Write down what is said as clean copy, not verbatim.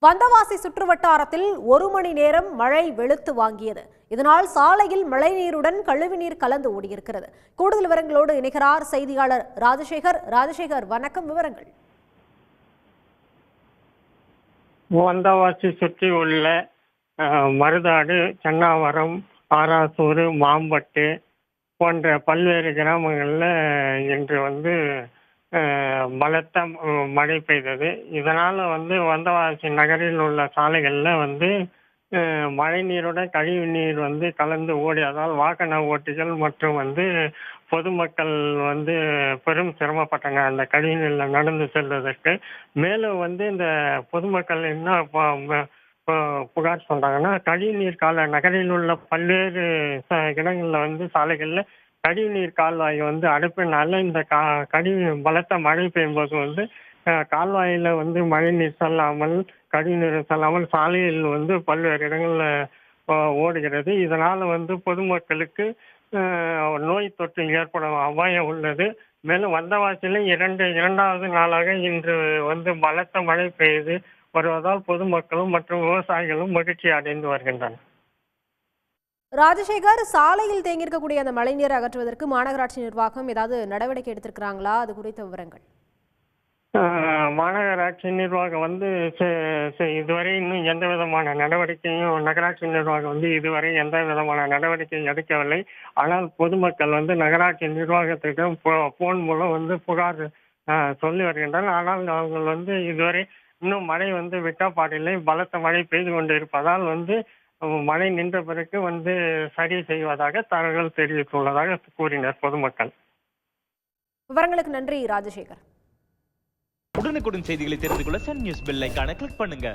வந்தவாசி சுற்றுவட்டாரத்தில் 1 மணி நேரம் மழை வெளுத்து வாங்கியது. இதனால் சாலையில் மழைநீருடன் கழிவுநீர் கலந்து ஓடியிருக்கிறது. கூடுதல் விவரங்களோடு இணைகிறார் செய்தியாளர் ராஜசேகர். ராஜசேகர், வணக்கம், விவரங்கள். வந்தவாசி சுற்றி உள்ள மருதாடு, சன்னாவரம், ஆராசூர், மாம்பட்டு போன்ற பல்வேறு கிராமங்களில் இன்று பலத்த மழை பெய்தது. இதனால் வந்தவாசி நகரில் உள்ள சாலைகளில் மழை நீருடன் கழிவு நீர் கலந்து ஓடியதால் வாகன ஓட்டிகள் மற்றும் பொதுமக்கள் பெரும் சிரமப்பட்டாங்க அந்த கழிவு நீரில் நடந்து செல்வதற்கு. மேலும் இந்த பொதுமக்கள் என்ன புகார் சொல்றாங்கன்னா, கழிவுநீர் நகரில் உள்ள பல்வேறு இடங்கள்ல சாலைகள்ல கழிவுநீர் கால்வாய் அடைப்பினால இந்த கழிவு பலத்த மழை பெய்யும்போது கால்வாயில மழை நீர் செல்லாமல் கழிவுநீர் செல்லாமல் சாலையில் பல்வேறு இடங்கள்ல ஓடுகிறது. இதனால பொதுமக்களுக்கு நோய் தொற்று ஏற்படும் அபாயம் உள்ளது. மேலும் வந்தவாசியில இரண்டாவது நாளாக இன்று பலத்த மழை பெய்து வருவதால் பொதுமக்களும் மற்றும் விவசாயிகளும் மகிழ்ச்சி அடைந்து வருகின்றனர். ராஜசேகர், சாலையில் தேங்கியிருக்கக்கூடிய அந்த மழைநீரை அகற்றுவதற்கு மாநகராட்சி நிர்வாகம் ஏதாவது நடவடிக்கை எடுத்திருக்கிறாங்களா? அது குறித்த விவரங்கள். மாநகராட்சி நிர்வாகம் இதுவரை இன்னும் எந்த விதமான நடவடிக்கையும் நகராட்சி நிர்வாகம் இதுவரை எந்த விதமான நடவடிக்கையும் எடுக்கவில்லை. ஆனால் பொதுமக்கள் நகராட்சி நிர்வாகத்திடம் போன் மூலம் புகார் சொல்லி வருகின்றனர். ஆனால் அவங்க இதுவரை இன்னும் மழை விட்டப்பாடில்லை. பலத்த மழை பெய்து கொண்டு இருப்பதால் மழை நின்ற பிறகு சரி செய்வதாக தகவல் தெரிவித்துள்ளதாக கூறினர் பொதுமக்கள். விவரங்களுக்கு நன்றி ராஜசேகர். உடனுக்குடன் செய்திகளை தெரிந்து கொள்ள சன் நியூஸ் பெல் ஐகானை கிளிக் பண்ணுங்க.